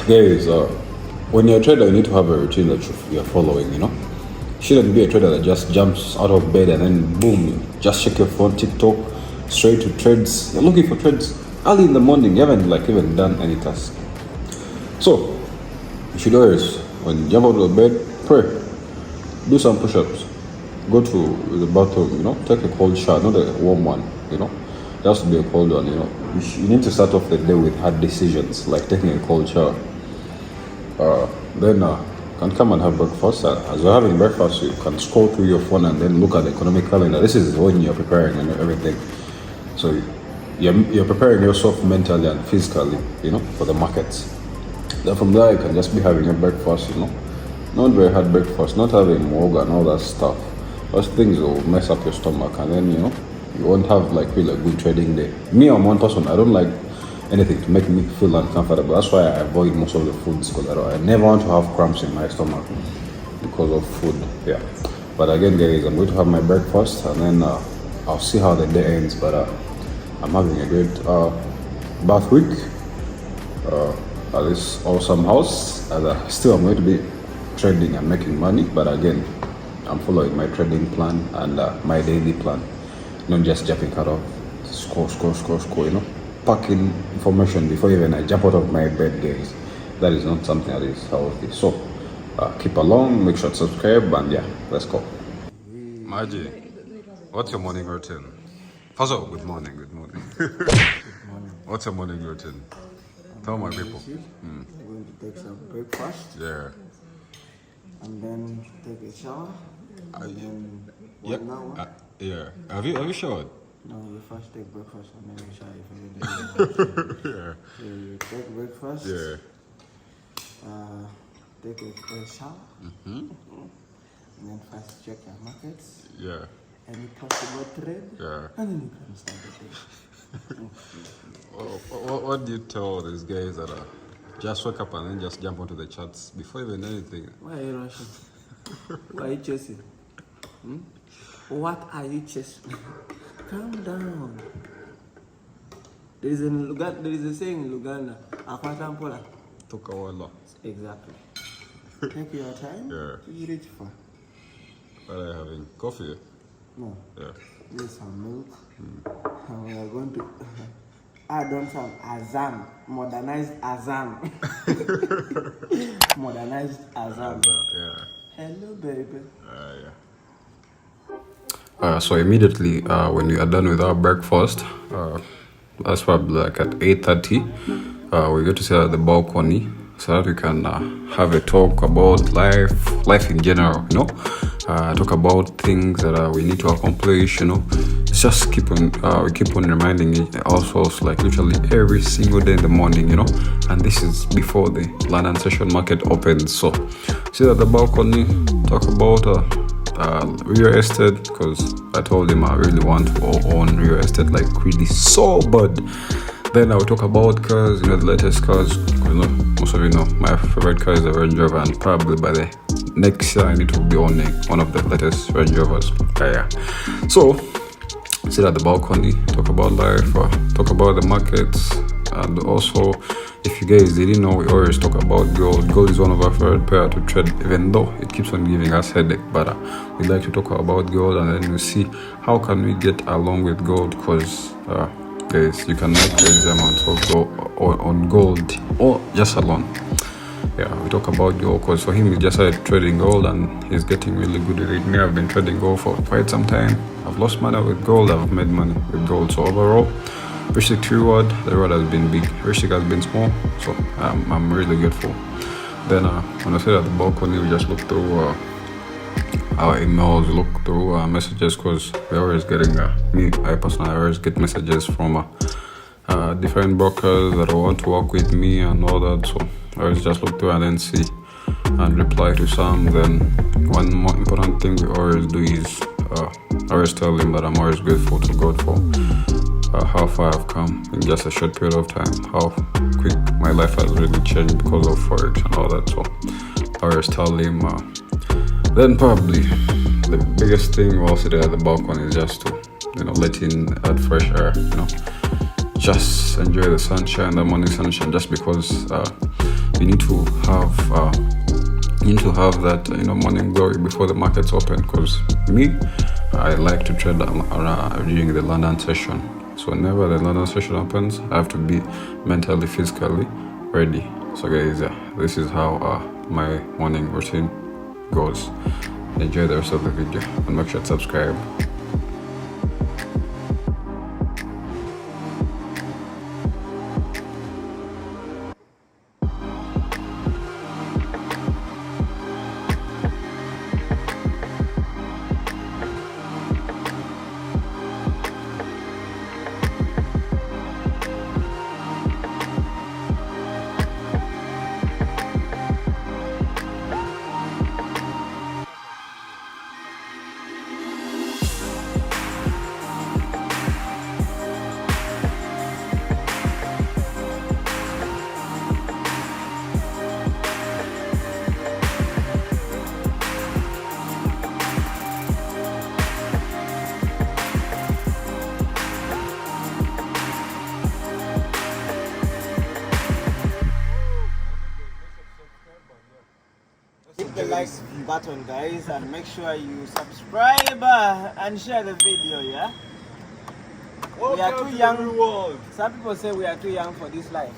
Guys, when you're a trader, you need to have a routine that you're following, you know? Shouldn't be a trader that just jumps out of bed and then boom, just check your phone, TikTok, straight to trades. You're looking for trades early in the morning, you haven't even done any task. So, you should always, when you jump out of bed, pray, do some push-ups, go to the bathroom, you know, take a cold shower, not a warm one, you know. It has to be a cold one, you know. You need to start off the day with hard decisions, like taking a cold shower. Then you can come and have breakfast. As you're having breakfast, you can scroll through your phone and then look at the economic calendar. This is when you're preparing and everything. So you're preparing yourself mentally and physically, you know, for the markets. Then from there, you can just be having a breakfast, you know. Not very hard breakfast, not having moga and all that stuff. Those things will mess up your stomach, and then, you know, you won't have like really a good trading day. Me, I'm one person, I don't like anything to make me feel uncomfortable. That's why I avoid most of the foods, because I never want to have cramps in my stomach because of food. Yeah. But again, guys, I'm going to have my breakfast and then I'll see how the day ends. But I'm having a great bath week at this awesome house. And still, I'm going to be trading and making money. But again, I'm following my trading plan and my daily plan. Not just jumping out of score, you know. Packing information before even I jump out of my bed, guys. That is not something that is healthy. So keep along, make sure to subscribe, and yeah, let's go. Maji, what's your morning routine? First of all, good morning. What's your morning routine? Tell my people. I'm going to take some breakfast. Yeah. And then take a shower. And then yeah. Have you showered? No, you first take breakfast and then you shower if you Yeah. So you take breakfast. Yeah. Take a shower. And then first check your markets. Yeah. Any possible trade. Yeah. And then you can start the day. What do you tell these guys that just wake up and then just jump onto the charts before even anything? Why are you rushing? Why are you chasing? What are you chasing? Calm down. There is a saying in Luganda, Akwatampola. Took a while. Exactly. Take your time. Yeah. You reach for. What are you having? Coffee? No. Yeah. There's some milk. And we are going to add on some azam. Modernized azam. Modernized azam. Yeah. Hello, baby. Yeah. So immediately when we are done with our breakfast, that's probably like at 8:30, we go to sit at the balcony so that we can have a talk about life in general, you know. Talk about things that we need to accomplish, you know. Just we keep on reminding ourselves like literally every single day in the morning, you know. And this is before the London session market opens. So sit at the balcony, talk about real estate, because I told him I really want to own real estate, like really so bad. Then I will talk about cars, you know, the latest cars. You know, most of you know my favorite car is the Range Rover, and probably by the next year I need to be owning one of the latest Range Rovers. Yeah. So sit at the balcony, talk about life, talk about the markets, and also, if you guys didn't know, we always talk about gold. Gold is one of our favorite pair to trade, even though it keeps on giving us headache. But we like to talk about gold, and then we see how can we get along with gold, because guys, you can make crazy amounts of gold on gold or just alone. Yeah, we talk about gold because for him, he just started trading gold and he's getting really good at it. Me, I've been trading gold for quite some time. I've lost money with gold, I've made money with gold. So overall, risk to reward, the reward has been big. Risk has been small, so I'm really grateful. Then when I sit at the balcony, we just look through our emails, look through messages, because we're always getting, I personally always get messages from different brokers that want to work with me and all that. So I always just look through and then see and reply to some. Then one more important thing we always do is I always tell them that I'm always grateful to God for how far I've come in just a short period of time, how quick my life has really changed because of Forex and all that. So I always tell him. Then probably the biggest thing while sitting at the balcony is just to, you know, let in that fresh air, you know, just enjoy the sunshine, the morning sunshine, just because you need to have that morning glory before the markets open. Because me, I like to trade during the London session. So whenever the London session opens, I have to be mentally, physically ready. So guys, this is how my morning routine goes. Enjoy the rest of the video and make sure to subscribe. Hit the like button, guys, and make sure you subscribe and share the video, yeah? We are too young. Some people say we are too young for this life.